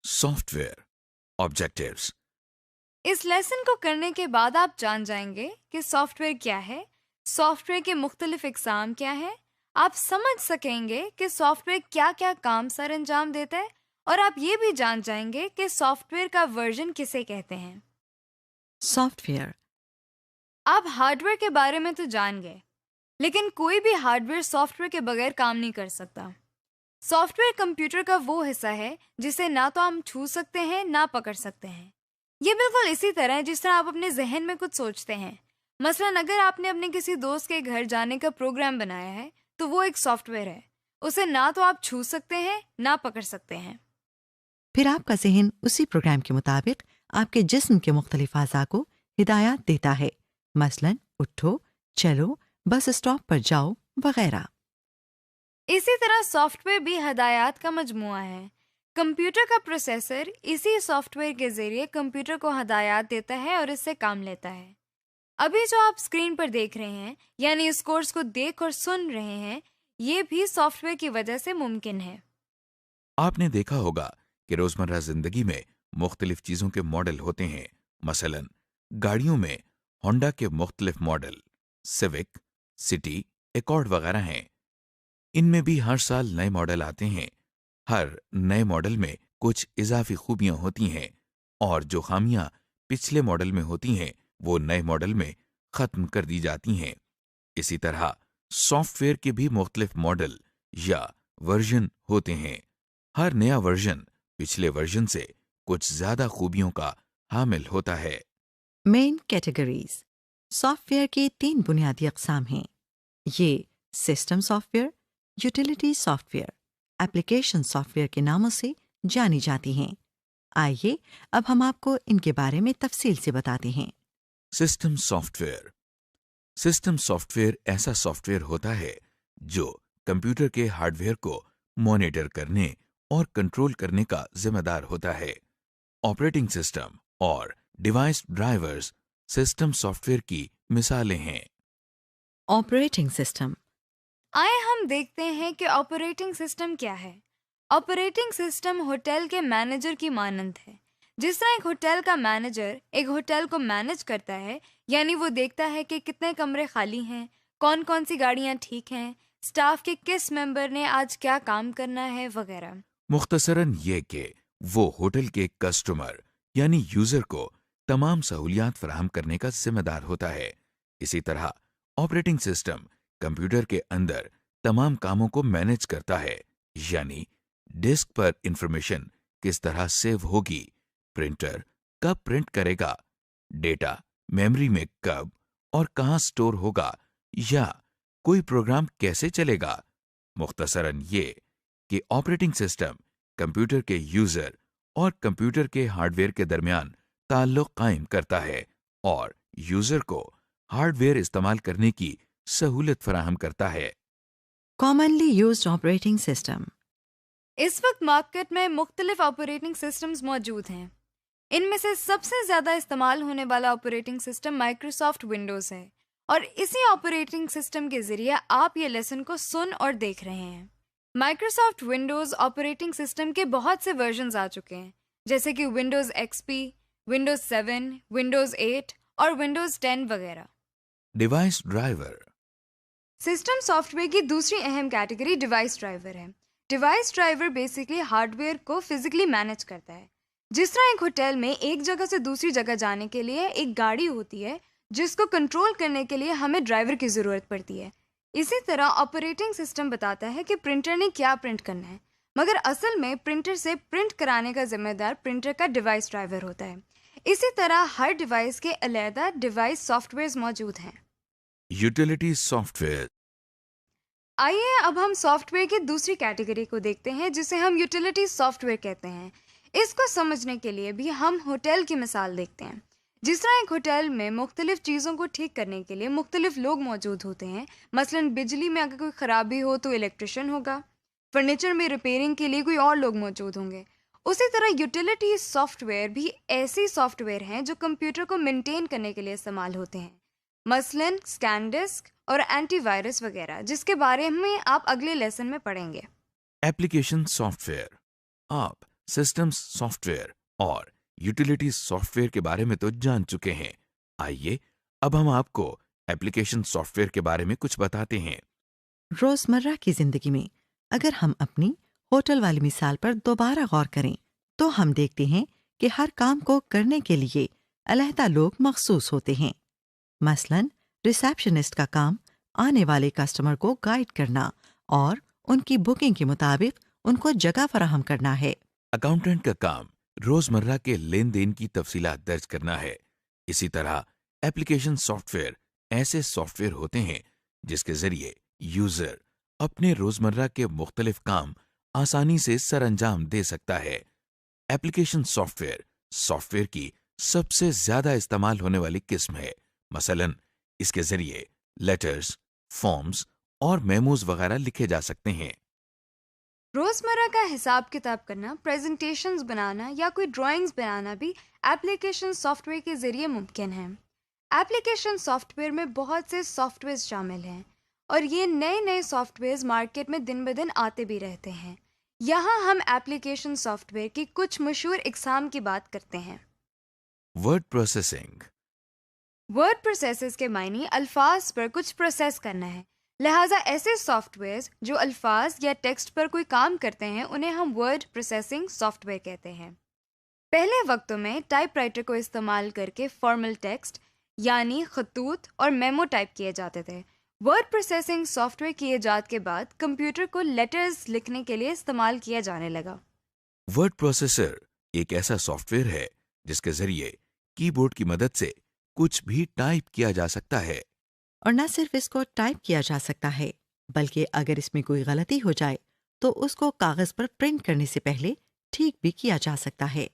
Soft where objectives. اس lesson کو کرنے کے بعد آپ جان جائیں گے کہ سافٹ ویئر کیا ہے، سافٹ ویئر کے مختلف اقسام کیا ہیں، آپ سمجھ سکیں گے کہ سافٹ ویئر کیا کیا کام سر انجام دیتا ہے، اور آپ یہ بھی جان جائیں گے کہ سافٹ ویئر کا ورژن کسے کہتے ہیں. Soft where. آپ ہارڈ ویئر کے بارے میں تو جان گئے، لیکن کوئی بھی ہارڈ ویئر سافٹ ویئر کے بغیر کام نہیں کر سکتا. سافٹ ویئر کمپیوٹر کا وہ حصہ ہے جسے نہ تو ہم چھو سکتے ہیں نہ پکڑ سکتے ہیں. یہ بالکل اسی طرح ہے جس طرح آپ اپنے ذہن میں کچھ سوچتے ہیں. مثلاً اگر آپ نے اپنے کسی دوست کے گھر جانے کا پروگرام بنایا ہے تو وہ ایک سافٹ ویئر ہے. اسے نہ تو آپ چھو سکتے ہیں نہ پکڑ سکتے ہیں. پھر آپ کا ذہن اسی پروگرام کے مطابق آپ کے جسم کے مختلف اعضاء کو ہدایات دیتا ہے، مثلاً اٹھو، چلو، بس اسٹاپ پر جاؤ وغیرہ. اسی طرح سافٹ ویئر بھی ہدایات کا مجموعہ ہے. کمپیوٹر کا پروسیسر اسی سافٹ ویئر کے ذریعے کمپیوٹر کو ہدایات دیتا ہے اور اس سے کام لیتا ہے. ابھی جو آپ اسکرین پر دیکھ رہے ہیں، یعنی اس کورس کو دیکھ اور سن رہے ہیں، یہ بھی سافٹ ویئر کی وجہ سے ممکن ہے. آپ نے دیکھا ہوگا کہ روزمرہ زندگی میں مختلف چیزوں کے ماڈل ہوتے ہیں. مثلا گاڑیوں میں ہونڈا کے مختلف ماڈل، سیوک، سٹی، ایکارڈ وغیرہ ہیں. ان میں بھی ہر سال نئے ماڈل آتے ہیں. ہر نئے ماڈل میں کچھ اضافی خوبیاں ہوتی ہیں، اور جو خامیاں پچھلے ماڈل میں ہوتی ہیں وہ نئے ماڈل میں ختم کر دی جاتی ہیں. اسی طرح سافٹ ویئر کے بھی مختلف ماڈل یا ورژن ہوتے ہیں. ہر نیا ورژن پچھلے ورژن سے کچھ زیادہ خوبیوں کا حامل ہوتا ہے. Main categories. سافٹ ویئر کی 3 بنیادی اقسام ہیں. یہ system soft where, utility soft where, application soft where کے ناموں سے جانی جاتی ہیں. آئیے اب ہم آپ کو ان کے بارے میں تفصیل سے بتاتے ہیں. System soft where. System soft where ایسا سافٹ ویئر ہوتا ہے جو کمپیوٹر کے ہارڈ ویئر کو مانیٹر کرنے اور کنٹرول کرنے کا ذمہ دار ہوتا ہے. آپریٹنگ سسٹم اور device drivers system soft where کی مثالیں ہیں. Operating system. آئے ہم دیکھتے ہیں کہ آپریٹنگ سسٹم کیا ہے. آپریٹنگ سسٹم ہوٹل کے مینیجر کی مانند ہے. جس طرح ایک ہوٹل کا مینیجر ایک ہوٹل کو مینیج کرتا ہے، یعنی وہ دیکھتا ہے کہ کتنے کمرے خالی ہیں، کون کون سی گاڑیاں ٹھیک ہیں، سٹاف کے کس ممبر نے آج کیا کام کرنا ہے وغیرہ. مختصراً یہ کہ وہ ہوٹل کے کسٹمر یعنی یوزر کو تمام سہولیات فراہم کرنے کا ذمہ دار ہوتا ہے. اسی طرح آپریٹنگ سسٹم کمپیوٹر کے اندر تمام کاموں کو مینیج کرتا ہے، یعنی ڈسک پر انفارمیشن کس طرح سیو ہوگی، پرنٹر کب پرنٹ کرے گا، ڈیٹا میموری میں کب اور کہاں سٹور ہوگا، یا کوئی پروگرام کیسے چلے گا. مختصراً یہ کہ آپریٹنگ سسٹم کمپیوٹر کے یوزر اور کمپیوٹر کے ہارڈ ویئر کے درمیان تعلق قائم کرتا ہے اور یوزر کو ہارڈ ویئر استعمال کرنے کی سہولت فراہم کرتا ہے. Commonly used operating system. اس وقت مارکیٹ میں مختلف آپریٹنگ سسٹمز موجود ہیں. ان میں سے سب سے زیادہ استعمال ہونے والا آپریٹنگ سسٹم مائکروسافٹ ونڈوز ہے، اور اسی آپریٹنگ سسٹم کے ذریعے آپ یہ لیسن کو سن اور دیکھ رہے ہیں. مائکروسافٹ ونڈوز آپریٹنگ سسٹم کے بہت سے ورژنز آ چکے ہیں، جیسے کہ ونڈوز ایکس پی، ونڈوز 7، ونڈوز 8 اور ونڈوز 10 وغیرہ. Device driver. System soft where کی دوسری اہم کیٹیگری ڈیوائس ڈرائیور ہے. Device driver basically hard where کو فزیکلی مینیج کرتا ہے. جس طرح ایک ہوٹل میں ایک جگہ سے دوسری جگہ جانے کے لیے ایک گاڑی ہوتی ہے جس کو کنٹرول کرنے کے لیے ہمیں ڈرائیور کی ضرورت پڑتی ہے، اسی طرح آپریٹنگ سسٹم بتاتا ہے کہ پرنٹر نے کیا پرنٹ کرنا ہے، مگر اصل میں پرنٹر سے پرنٹ کرانے کا ذمہ دار پرنٹر کا ڈیوائس ڈرائیور ہوتا ہے. اسی طرح ہر ڈیوائس کے علیحدہ ڈیوائس سافٹ ویئرز موجود ہیں. Utility soft where. آئیے اب ہم سافٹ ویئر کی دوسری کیٹیگری کو دیکھتے ہیں جسے ہم یوٹیلیٹی سافٹ ویئر کہتے ہیں. اس کو سمجھنے کے لیے بھی ہم ہوٹل کی مثال دیکھتے ہیں. جس طرح ایک ہوٹل میں مختلف چیزوں کو ٹھیک کرنے کے لیے مختلف لوگ موجود ہوتے ہیں، مثلا بجلی میں اگر کوئی خرابی ہو تو الیکٹریشین ہوگا، فرنیچر میں ریپیئرنگ کے لیے کوئی اور لوگ موجود ہوں گے، اسی طرح یوٹیلیٹی سافٹ ویئر بھی ایسی سافٹ ویئر ہیں جو کمپیوٹر کو مینٹین کرنے کے لیے استعمال ہوتے ہیں، مثلا اسکین ڈسک اور اینٹی وائرس وغیرہ، جس کے بارے میں آپ اگلے لیسن میں پڑھیں گے. Application soft where. آپ سسٹمز سافٹ ویئر اور یوٹیلیٹی سافٹ ویئر کے بارے میں تو جان چکے ہیں. آئیے اب ہم آپ کو ایپلیکیشن سافٹ ویئر کے بارے میں کچھ بتاتے ہیں. روزمرہ کی زندگی میں اگر ہم اپنی ہوٹل والی مثال پر دوبارہ غور کریں تو ہم دیکھتے ہیں کہ ہر کام کو کرنے کے لیے علیحدہ لوگ مخصوص ہوتے ہیں. مثلاً ریسیپشنسٹ کا کام آنے والے کسٹمر کو گائیڈ کرنا اور ان کی بکنگ کے مطابق ان کو جگہ فراہم کرنا ہے. اکاؤنٹنٹ کا کام روزمرہ کے لین دین کی تفصیلات درج کرنا ہے. اسی طرح ایپلیکیشن سافٹ ویئر ایسے سافٹ ویئر ہوتے ہیں جس کے ذریعے یوزر اپنے روزمرہ کے مختلف کام آسانی سے سر انجام دے سکتا ہے. ایپلیکیشن سافٹ ویئر کی سب سے زیادہ استعمال ہونے والی قسم ہے. مثلاً اس کے ذریعے لیٹرز، فارمز اور میموز وغیرہ لکھے جا سکتے ہیں. روزمرہ کا حساب کتاب کرنا، پریزنٹیشنز بنانا یا کوئی ڈرائنگز بنانا بھی ایپلیکیشن سافٹ ویئر کے ذریعے ممکن ہے. ایپلیکیشن سافٹ ویئر میں بہت سے سافٹ ویئرز شامل ہیں اور یہ نئے سافٹ ویئرز مارکیٹ میں دن بدن آتے بھی رہتے ہیں. یہاں ہم ایپلیکیشن سافٹ ویئر کی کچھ مشہور اقسام کی بات کرتے ہیں. Word processing. ورڈ پروسیسز کے معنی الفاظ پر کچھ پروسیس کرنا ہے. لہٰذا ایسے سافٹ ویئرز جو الفاظ یا ٹیکسٹ پر کوئی کام کرتے ہیں انہیں ہم ورڈ پروسیسنگ سافٹ ویئر کہتے ہیں. پہلے وقتوں میں ٹائپ رائٹر کو استعمال کر کے فارمل ٹیکسٹ یعنی خطوط اور میمو ٹائپ کیے جاتے تھے. ورڈ پروسیسنگ سافٹ ویئر کی ایجاد کے بعد کمپیوٹر کو لیٹرز لکھنے کے لیے استعمال کیا جانے لگا. ورڈ پروسیسر ایک ایسا سافٹ ویئر ہے جس کے ذریعے کی بورڈ کی مدد سے کچھ بھی ٹائپ کیا جا سکتا ہے. اور نہ صرف اس کو ٹائپ کیا جا سکتا ہے بلکہ اگر اس میں کوئی غلطی ہو جائے تو اس کو کاغذ پر پرنٹ کرنے سے پہلے ٹھیک بھی کیا جا سکتا ہے.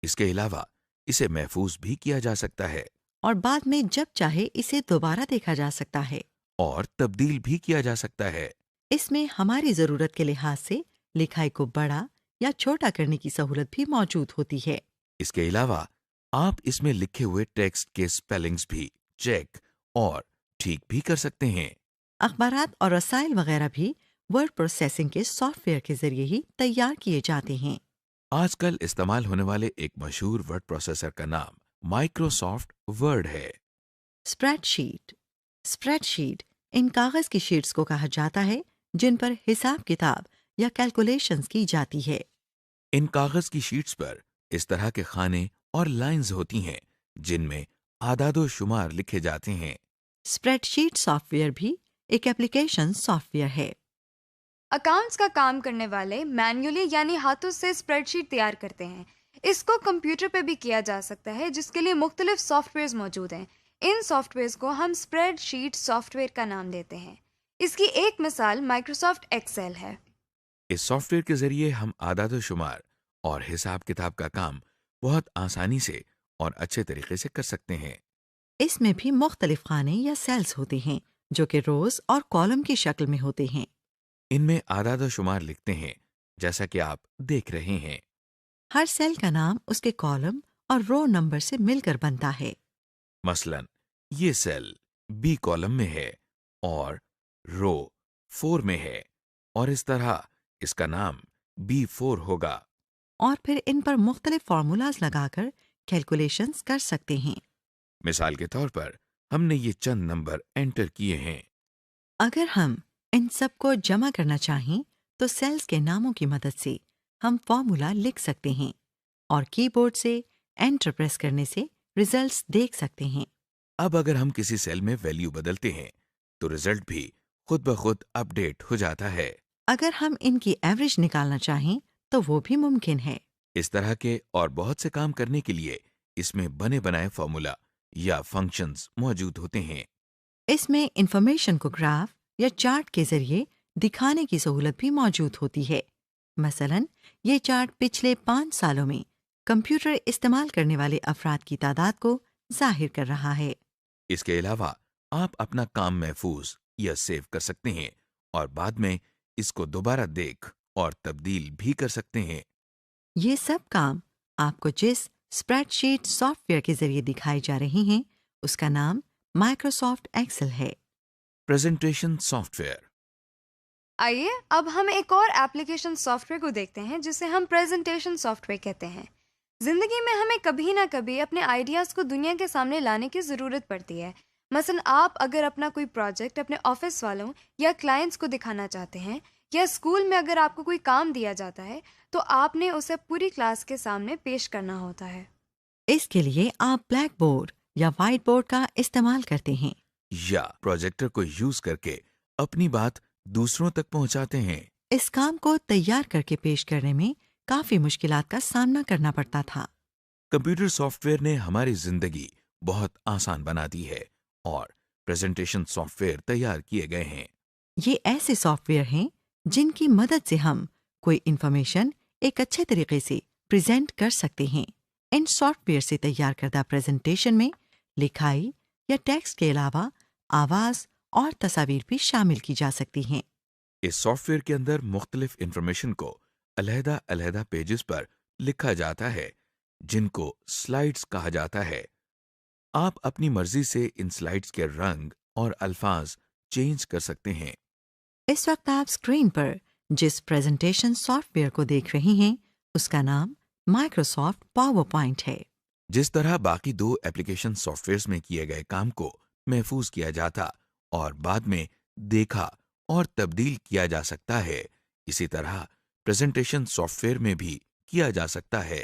اس کے علاوہ اسے محفوظ بھی کیا جا سکتا ہے اور بعد میں جب چاہے اسے دوبارہ دیکھا جا سکتا ہے. اور تبدیل بھی کیا جا سکتا ہے. اس میں ہماری ضرورت کے لحاظ سے لکھائی کو بڑا یا چھوٹا کرنے کی سہولت بھی موجود ہوتی ہے. اس کے علاوہ آپ اس میں لکھے ہوئے ٹیکسٹ کے سپیلنگز بھی چیک اور ٹھیک بھی کر سکتے ہیں. اخبارات اور رسائل وغیرہ بھی ورڈ پروسیسنگ کے سافٹ ویئر کے ذریعے ہی تیار کیے جاتے ہیں. آج کل استعمال ہونے والے ایک مشہور ورڈ پروسیسر کا نام مائکروسافٹ ورڈ ہے. اسپریڈ شیٹ ان کاغذ کی شیٹس کو کہا جاتا ہے جن پر حساب کتاب یا کیلکولیشنز کی جاتی ہے. ان کاغذ کی شیٹس پر اس طرح کے خانے اور لائنز ہوتی ہیں جن میں اعداد و شمار لکھے جاتے ہیں. اسپریڈ شیٹ سافٹ ویئر بھی ایک ایپلیکیشن سافٹ ویئر ہے. اکاؤنٹس کا کام کرنے والے مینولی یعنی ہاتھوں سے اسپریڈ شیٹ تیار کرتے ہیں. اس کو کمپیوٹر پہ بھی کیا جا سکتا ہے جس کے لیے مختلف سافٹ ویئرز موجود ہیں. ان سافٹ ویئرز کو ہم اسپریڈ شیٹ سافٹ ویئر کا نام دیتے ہیں. اس کی ایک مثال مائکروسافٹ ایکسل ہے. اس سافٹ ویئر کے ذریعے ہم اعداد و شمار اور حساب کتاب کا کام بہت آسانی سے اور اچھے طریقے سے کر سکتے ہیں. اس میں بھی مختلف خانے یا سیلز ہوتے ہیں جو کہ روز اور کالم کی شکل میں ہوتے ہیں. ان میں اعداد و شمار لکھتے ہیں جیسا کہ آپ دیکھ رہے ہیں. ہر سیل کا نام اس کے کالم اور رو نمبر سے مل کر بنتا ہے. مثلاً یہ سیل بی کالم میں ہے اور رو 4 میں ہے اور اس طرح اس کا نام B4 ہوگا. اور پھر ان پر مختلف فارمولاز لگا کر کیلکولیشنز کر سکتے ہیں. مثال کے طور پر ہم نے یہ چند نمبر انٹر کیے ہیں. اگر ہم ان سب کو جمع کرنا چاہیں تو سیلز کے ناموں کی مدد سے ہم فارمولا لکھ سکتے ہیں اور کی بورڈ سے انٹر پریس کرنے سے ریزلٹس دیکھ سکتے ہیں. اب اگر ہم کسی سیل میں ویلیو بدلتے ہیں تو رزلٹ بھی خود بخود اپ ڈیٹ ہو جاتا ہے. اگر ہم ان کی ایوریج نکالنا چاہیں تو وہ بھی ممکن ہے. اس طرح کے اور بہت سے کام کرنے کے لیے اس میں بنے بنائے فارمولا یا فنکشنز موجود ہوتے ہیں. اس میں انفارمیشن کو گراف یا چارٹ کے ذریعے دکھانے کی سہولت بھی موجود ہوتی ہے. مثلاً یہ چارٹ پچھلے 5 سالوں میں کمپیوٹر استعمال کرنے والے افراد کی تعداد کو ظاہر کر رہا ہے. اس کے علاوہ آپ اپنا کام محفوظ یا سیو کر سکتے ہیں اور بعد میں اس کو دوبارہ دیکھ اور تبدیل بھی کر سکتے ہیں. یہ سب کام آپ کو جس اسپریڈ شیٹ سافٹ ویئر کے ذریعے دکھائے جا رہے ہیں اس کا نام مائکروسافٹ ایکسل ہے. Presentation soft where. آئیے اب ہم ایک اور ایپلیکیشن سافٹ ویئر کو دیکھتے ہیں جسے ہم پریزنٹیشن سافٹ ویئر کہتے ہیں۔ زندگی میں ہمیں کبھی نہ کبھی اپنے آئیڈیاز کو دنیا کے سامنے لانے کی ضرورت پڑتی ہے۔ مثلا آپ اگر اپنا کوئی پروجیکٹ اپنے آفس والوں یا کلائنٹس کو دکھانا چاہتے ہیں، یا اسکول میں اگر آپ کو کوئی کام دیا جاتا ہے تو آپ نے اسے پوری کلاس کے سامنے پیش کرنا ہوتا ہے۔ اس کے لیے آپ بلیک بورڈ یا وائٹ بورڈ کا استعمال کرتے ہیں، یا پروجیکٹر کو یوز کر کے اپنی بات دوسروں تک پہنچاتے ہیں۔ اس کام کو تیار کر کے پیش کرنے میں کافی مشکلات کا سامنا کرنا پڑتا تھا۔ کمپیوٹر سافٹ ویئر نے ہماری زندگی بہت آسان بنا دی ہے اور پریزنٹیشن سافٹ ویئر تیار کیے گئے ہیں۔ یہ ایسے سافٹ ویئر ہیں جن کی مدد سے ہم کوئی انفارمیشن ایک اچھے طریقے سے پریزنٹ کر سکتے ہیں۔ ان سافٹ ویئر سے تیار کردہ پریزنٹیشن میں لکھائی یا ٹیکسٹ کے علاوہ آواز اور تصاویر بھی شامل کی جا سکتی ہیں۔ اس سافٹ ویئر کے اندر مختلف انفارمیشن کو علیحدہ علیحدہ پیجز پر لکھا جاتا ہے جن کو سلائیڈز کہا جاتا ہے۔ آپ اپنی مرضی سے ان سلائیڈز کے رنگ اور الفاظ چینج کر سکتے ہیں۔ اس وقت آپ اسکرین پر جس پریزنٹیشن سافٹ ویئر کو دیکھ رہی ہیں اس کا نام مائکروسافٹ پاور پوائنٹ ہے۔ جس طرح باقی دو ایپلیکیشن سافٹ ویئرز میں کیے گئے کام کو محفوظ کیا جاتا اور بعد میں دیکھا اور تبدیل کیا جا سکتا ہے، اسی طرح پریزنٹیشن سافٹ ویئر میں بھی کیا جا سکتا ہے۔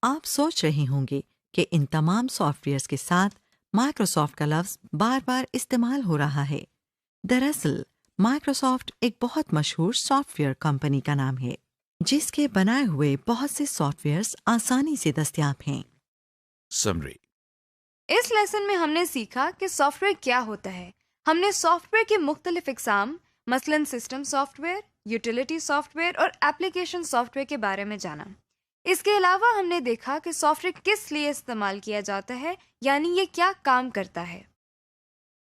آپ سوچ رہے ہوں گے کہ ان تمام سافٹ ویئرز کے ساتھ مائکروسافٹ کا لفظ بار بار استعمال ہو رہا ہے۔ دراصل مائکروسافٹ ایک بہت مشہور سافٹ ویئر کمپنی کا نام ہے جس کے بنائے ہوئے بہت سے سافٹ ویئرز آسانی سے دستیاب ہیں۔ سمری: اس لیسن میں ہم نے سیکھا کہ سافٹ ویئر کیا ہوتا ہے۔ ہم نے سافٹ ویئر کے مختلف اقسام مثلاً system soft where, utility soft where اور ایپلیکیشن سافٹ ویئر کے بارے میں جانا۔ اس کے علاوہ ہم نے دیکھا کہ سافٹ ویئر کس لیے استعمال کیا جاتا ہے، یعنی یہ کیا کام کرتا ہے۔